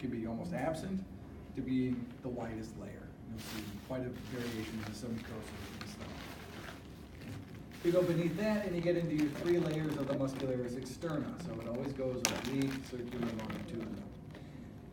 can be almost absent to being the whitest layer. You'll see quite a variation in the submucosal of the stomach. You go beneath that and you get into your 3 layers of the muscularis externa. So it always goes oblique, circular, longitudinal.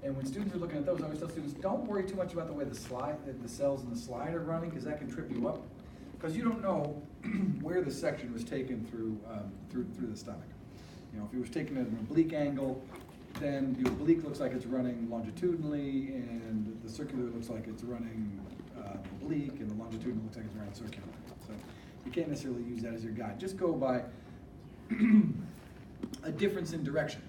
And when students are looking at those, I always tell students, don't worry too much about the way the cells in the slide are running, because that can trip you up. Because you don't know where the section was taken through the stomach. You know, if it was taken at an oblique angle, then the oblique looks like it's running longitudinally, and the circular looks like it's running oblique, and the longitudinal looks like it's running circular. So you can't necessarily use that as your guide. Just go by a difference in direction.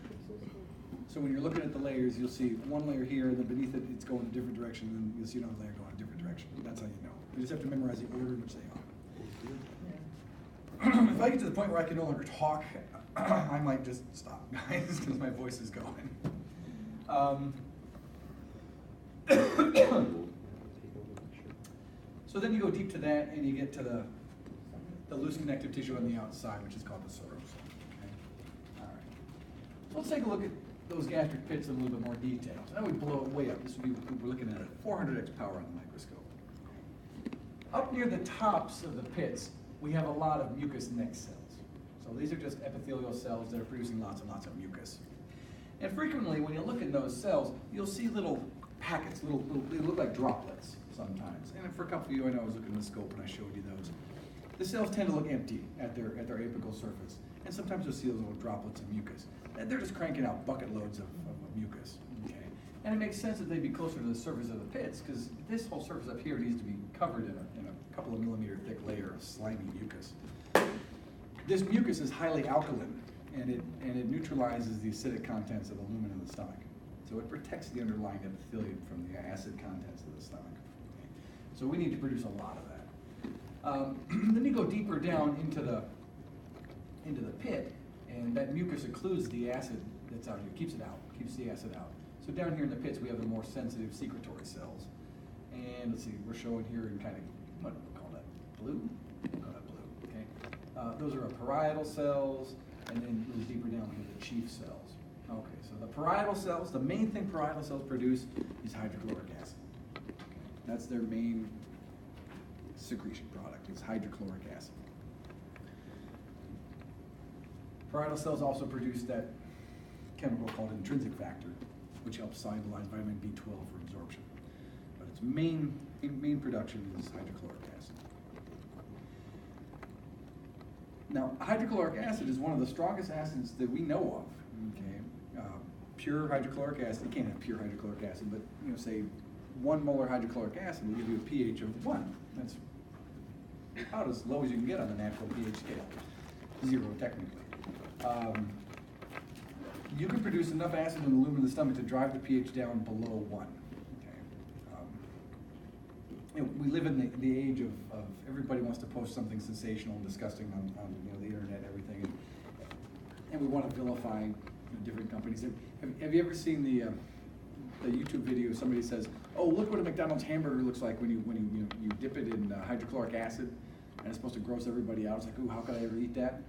So when you're looking at the layers, you'll see one layer here, and then beneath it, it's going a different direction, and then you'll see another layer going a different direction. That's how you know. You just have to memorize the order in which they are. If I get to the point where I can no longer talk, I might just stop, guys, because my voice is going. So then you go deep to that, and you get to the loose connective tissue on the outside, which is called the serosum. Okay? All right. So let's take a look at those gastric pits in a little bit more detail. So now we blow it way up. This would be, we're looking at 400x power on the microscope. Up near the tops of the pits, we have a lot of mucous neck cells. So these are just epithelial cells that are producing lots and lots of mucus. And frequently, when you look at those cells, you'll see little packets, they look like droplets sometimes. And for a couple of you, I know I was looking at the scope and I showed you those. The cells tend to look empty at their apical surface. And sometimes you'll see those little droplets of mucus. And they're just cranking out bucket loads of mucus. Okay? And it makes sense that they'd be closer to the surface of the pits, because this whole surface up here needs to be covered in a couple of millimeter thick layer of slimy mucus. This mucus is highly alkaline, and it neutralizes the acidic contents of the lumen in the stomach. So it protects the underlying epithelium from the acid contents of the stomach. Okay? So we need to produce a lot of that. Then you go deeper down into the pit, and that mucus occludes the acid that's out here, keeps it out, keeps the acid out. So down here in the pits, we have the more sensitive secretory cells. And let's see, we're showing here in kind of, what do we call that? Blue? We'll call that blue, okay? Those are our parietal cells, and then a little deeper down, we have the chief cells. Okay, so the parietal cells, the main thing parietal cells produce is hydrochloric acid. Okay, that's their main secretion product, is hydrochloric acid. Parietal cells also produce that chemical called intrinsic factor, which helps solubilize vitamin B12 for absorption. But its main production is hydrochloric acid. Now, hydrochloric acid is one of the strongest acids that we know of. Okay, pure hydrochloric acid. You can't have pure hydrochloric acid, but say 1 molar hydrochloric acid will give you a pH of 1. That's about as low as you can get on the natural pH scale. 0 technically. You can produce enough acid in the lumen of the stomach to drive the pH down below 1. Okay. We live in the age of everybody wants to post something sensational and disgusting on the internet and everything, and we want to vilify different companies. Have you ever seen the YouTube video? Somebody says, "Oh, look what a McDonald's hamburger looks like when you dip it in hydrochloric acid, and it's supposed to gross everybody out." It's like, "Ooh, how could I ever eat that?"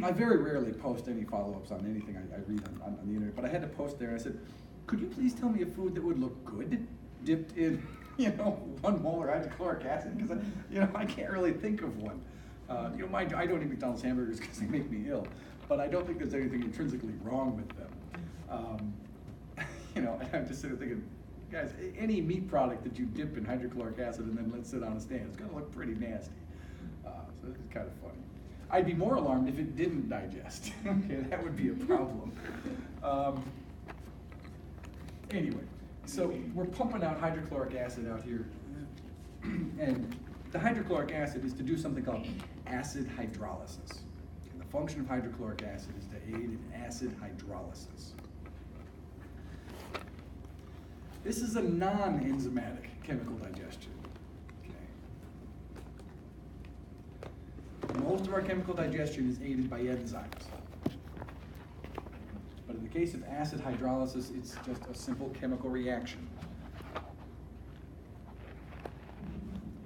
I very rarely post any follow-ups on anything I read on the internet, but I had to post there. I said, "Could you please tell me a food that would look good dipped in 1 molar hydrochloric acid?" Because I can't really think of one. I don't eat McDonald's hamburgers because they make me ill, but I don't think there's anything intrinsically wrong with them. And I'm just sitting there thinking, guys, any meat product that you dip in hydrochloric acid and then let sit on a stand, it's going to look pretty nasty. So it's kind of funny. I'd be more alarmed if it didn't digest. Okay, that would be a problem. Anyway, so we're pumping out hydrochloric acid out here, and the hydrochloric acid is to do something called acid hydrolysis. And the function of hydrochloric acid is to aid in acid hydrolysis. This is a non-enzymatic chemical digestion. Most of our chemical digestion is aided by enzymes. But in the case of acid hydrolysis, it's just a simple chemical reaction.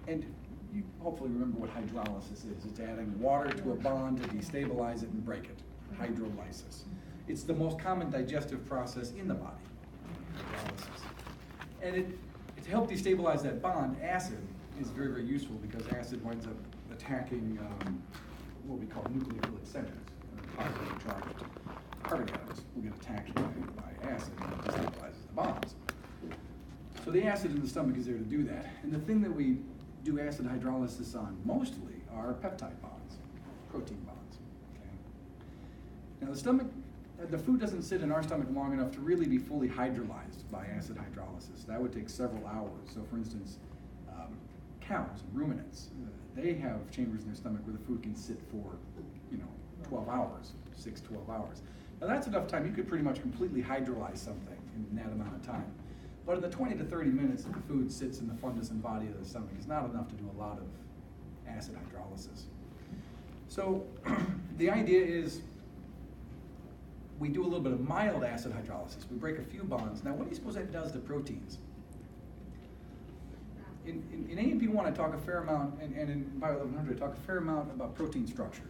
And you hopefully remember what hydrolysis is. It's adding water to a bond to destabilize it and break it. Hydrolysis. It's the most common digestive process in the body. And to help destabilize that bond, acid is very, very useful because acid winds up attacking what we call nucleophilic centers. Positively charged carbon atoms will get attacked by acid and it destabilizes the bonds. So the acid in the stomach is there to do that. And the thing that we do acid hydrolysis on mostly are peptide bonds, protein bonds. Okay? Now the food doesn't sit in our stomach long enough to really be fully hydrolyzed by acid hydrolysis. That would take several hours. So for instance, cows and ruminants, they have chambers in their stomach where the food can sit for, 12 hours, 12 hours. Now that's enough time. You could pretty much completely hydrolyze something in that amount of time. But in the 20 to 30 minutes that the food sits in the fundus and body of the stomach is not enough to do a lot of acid hydrolysis. So the idea is we do a little bit of mild acid hydrolysis. We break a few bonds. Now what do you suppose that does to proteins? In A&P 1 I talk a fair amount, and in Bio 1100 I talk a fair amount about protein structure.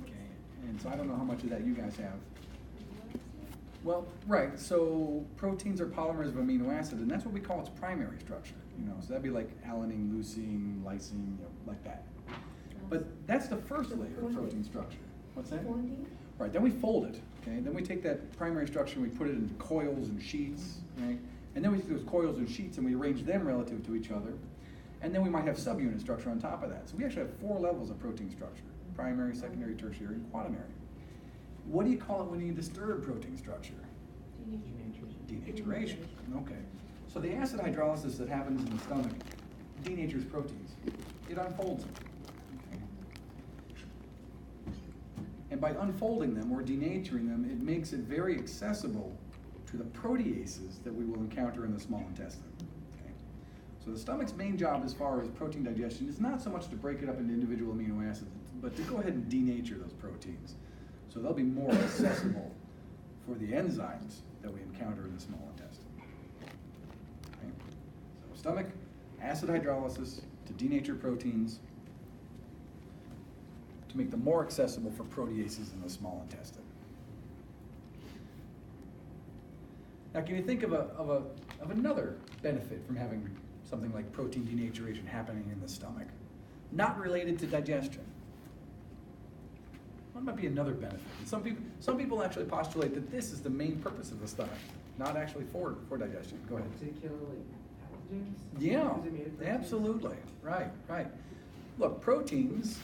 Okay, and so I don't know how much of that you guys have. Well, right, so proteins are polymers of amino acid, and that's what we call its primary structure. So that'd be like alanine, leucine, lysine, like that. But that's the first layer of protein structure. What's that? Right, then we fold it, okay? Then we take that primary structure and we put it in coils and sheets, right? And then we take those coils and sheets and we arrange them relative to each other. And then we might have subunit structure on top of that. So we actually have 4 levels of protein structure: primary, secondary, tertiary, and quaternary. What do you call it when you disturb protein structure? Denaturation. Okay. So the acid hydrolysis that happens in the stomach denatures proteins. It unfolds them. Okay. And by unfolding them or denaturing them, it makes it very accessible to the proteases that we will encounter in the small intestine. Okay. So the stomach's main job as far as protein digestion is not so much to break it up into individual amino acids, but to go ahead and denature those proteins. So they'll be more accessible for the enzymes that we encounter in the small intestine. Okay. So stomach, acid hydrolysis to denature proteins to make them more accessible for proteases in the small intestine. Now, can you think of another benefit from having something like protein denaturation happening in the stomach, not related to digestion? What might be another benefit? And some people actually postulate that this is the main purpose of the stomach, not actually for digestion. Go ahead. Particularly pathogens? Yeah, absolutely. Right. Look, proteins,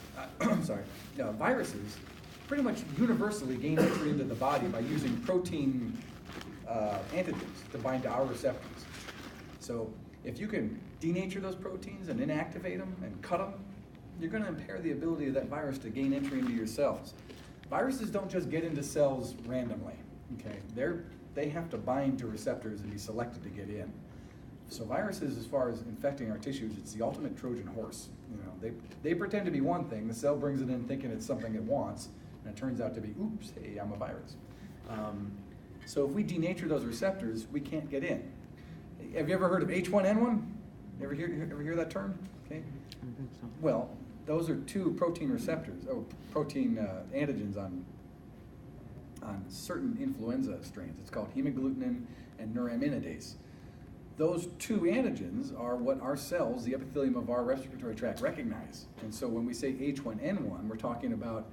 viruses pretty much universally gain entry into the body by using protein antigens to bind to our receptors. So if you can denature those proteins and inactivate them and cut them, you're going to impair the ability of that virus to gain entry into your cells. Viruses don't just get into cells randomly. Okay, they have to bind to receptors and be selected to get in. So viruses, as far as infecting our tissues, it's the ultimate Trojan horse. They pretend to be one thing. The cell brings it in thinking it's something it wants, and it turns out to be, oops, hey, I'm a virus. So if we denature those receptors, we can't get in. Have you ever heard of H1N1? Ever hear that term? Okay. I think so. Well, those are 2 protein receptors, or protein antigens on certain influenza strains. It's called hemagglutinin and neuraminidase. Those 2 antigens are what our cells, the epithelium of our respiratory tract, recognize. And so when we say H1N1, we're talking about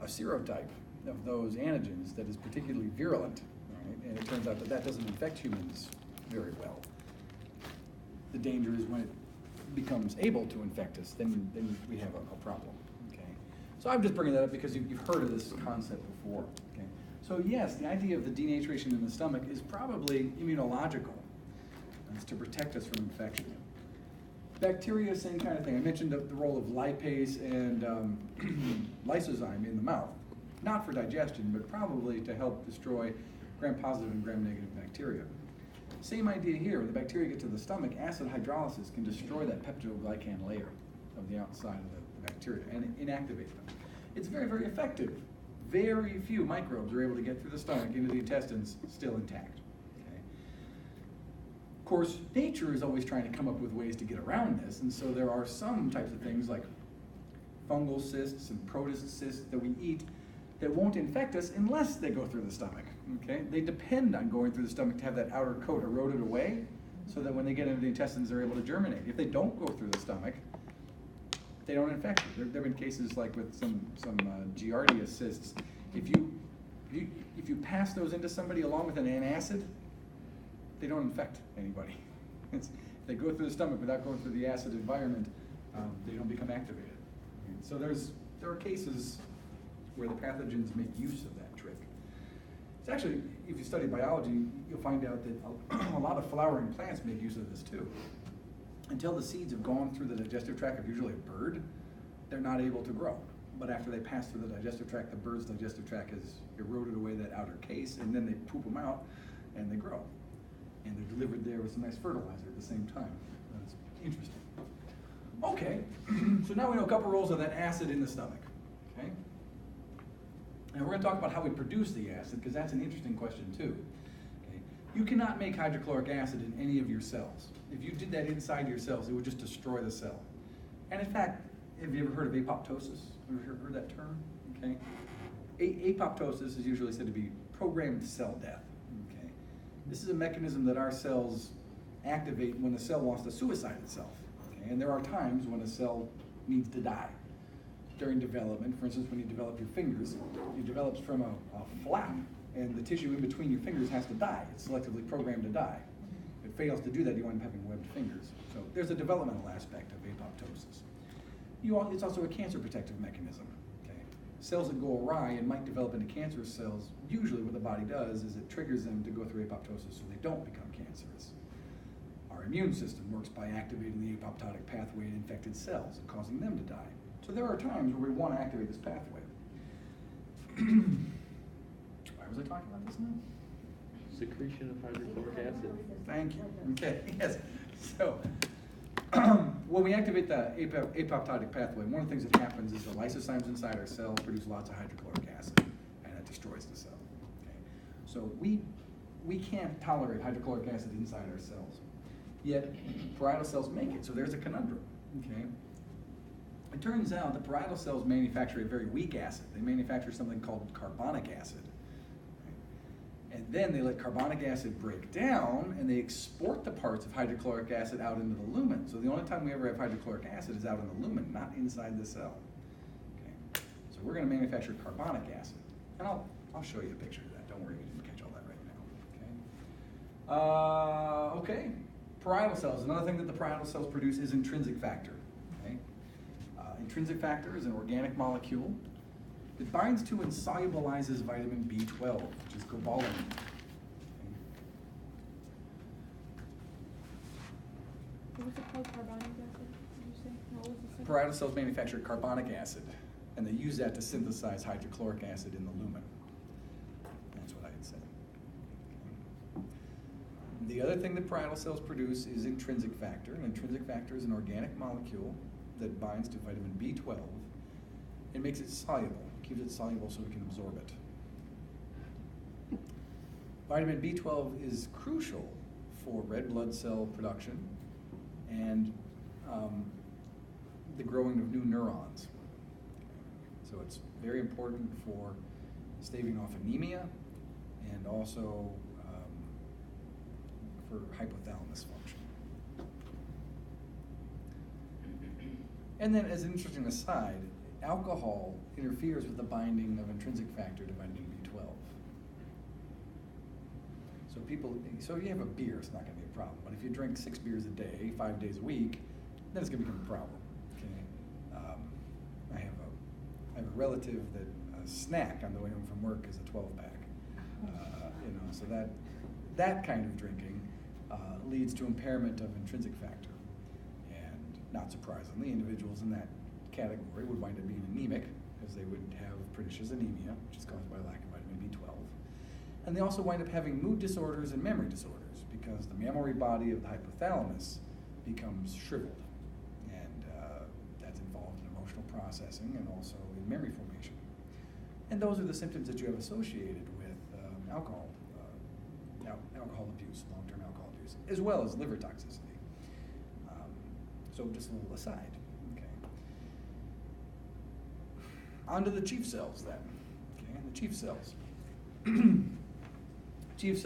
a serotype of those antigens that is particularly virulent. Right? And it turns out that doesn't infect humans very well. The danger is when it becomes able to infect us, then we have a problem. Okay. So I'm just bringing that up because you've heard of this concept before. Okay. So yes, the idea of the denaturation in the stomach is probably immunological. It's to protect us from infection. Bacteria, same kind of thing. I mentioned the role of lipase and lysozyme in the mouth. Not for digestion, but probably to help destroy gram-positive and gram-negative bacteria. Same idea here. When the bacteria get to the stomach, acid hydrolysis can destroy that peptidoglycan layer of the outside of the bacteria and inactivate them. It's very, very effective. Very few microbes are able to get through the stomach into the intestines still intact. Okay? Of course, nature is always trying to come up with ways to get around this, and so there are some types of things like fungal cysts and protist cysts that we eat that won't infect us unless they go through the stomach. Okay? They depend on going through the stomach to have that outer coat eroded away so that when they get into the intestines, they're able to germinate. If they don't go through the stomach, they don't infect you. There have been cases like with some Giardia cysts. If you pass those into somebody along with an antacid, they don't infect anybody. If they go through the stomach without going through the acid environment, they don't become activated. So there are cases where the pathogens make use of that trick. It's actually, if you study biology, you'll find out that a lot of flowering plants make use of this too. Until the seeds have gone through the digestive tract of usually a bird, they're not able to grow. But after they pass through the digestive tract, the bird's digestive tract has eroded away that outer case, and then they poop them out and they grow. And they're delivered there with some nice fertilizer at the same time. That's interesting. Okay, so now we know a couple roles of that acid in the stomach. Okay? And we're going to talk about how we produce the acid, because that's an interesting question too. Okay? You cannot make hydrochloric acid in any of your cells. If you did that inside your cells, it would just destroy the cell. And in fact, have you ever heard of apoptosis? Ever heard that term? Okay. Apoptosis is usually said to be programmed cell death. Okay. This is a mechanism that our cells activate when the cell wants to suicide itself. Okay. And there are times when a cell needs to die. During development, for instance, when you develop your fingers, it develops from a flap, and the tissue in between your fingers has to die. It's selectively programmed to die. If it fails to do that, you wind up having webbed fingers. So there's a developmental aspect of apoptosis. It's also a cancer protective mechanism. Okay? Cells that go awry and might develop into cancerous cells, usually what the body does is it triggers them to go through apoptosis so they don't become cancerous. Our immune system works by activating the apoptotic pathway in infected cells and causing them to die. So there are times where we want to activate this pathway. Why was I talking about this now? Secretion of hydrochloric acid. Thank you. Okay, yes. So, when we activate the apoptotic pathway, one of the things that happens is the lysozymes inside our cell produce lots of hydrochloric acid, and that destroys the cell. Okay? So we can't tolerate hydrochloric acid inside our cells, yet parietal cells make it. So there's a conundrum. Okay? It turns out the parietal cells manufacture a very weak acid. They manufacture something called carbonic acid. And then they let carbonic acid break down, and they export the parts of hydrochloric acid out into the lumen. So the only time we ever have hydrochloric acid is out in the lumen, not inside the cell. Okay. So we're going to manufacture carbonic acid. And I'll show you a picture of that. Don't worry, you didn't catch all that right now. Okay. Parietal cells. Another thing that the parietal cells produce is intrinsic factor. Okay. Intrinsic factor is an organic molecule. It binds to and solubilizes vitamin B12, which is cobalamin. What was it called? Carbonic acid? Did you say? What was the second? Parietal cells manufacture carbonic acid, and they use that to synthesize hydrochloric acid in the lumen. That's what I had said. The other thing that parietal cells produce is intrinsic factor. And intrinsic factor is an organic molecule that binds to vitamin B12. It makes it soluble. Keeps it soluble so we can absorb it. Vitamin B12 is crucial for red blood cell production and the growing of new neurons. So it's very important for staving off anemia and also for hypothalamus function. And then as an interesting aside, alcohol interferes with the binding of intrinsic factor to vitamin B12. So if you have a beer, it's not going to be a problem. But if you drink 6 beers a day, 5 days a week, then it's going to become a problem. Okay? I have a relative that a snack on the way home from work is a 12-pack. So that kind of drinking leads to impairment of intrinsic factor. And not surprisingly, individuals in that category would wind up being anemic, because they would have pernicious anemia, which is caused by lack of vitamin B12. And they also wind up having mood disorders and memory disorders, because the mammary body of the hypothalamus becomes shriveled. And that's involved in emotional processing and also in memory formation. And those are the symptoms that you have associated with alcohol abuse, long-term alcohol abuse, as well as liver toxicity. So just a little aside. On to the chief cells then. Okay, the chief cells. Chief cells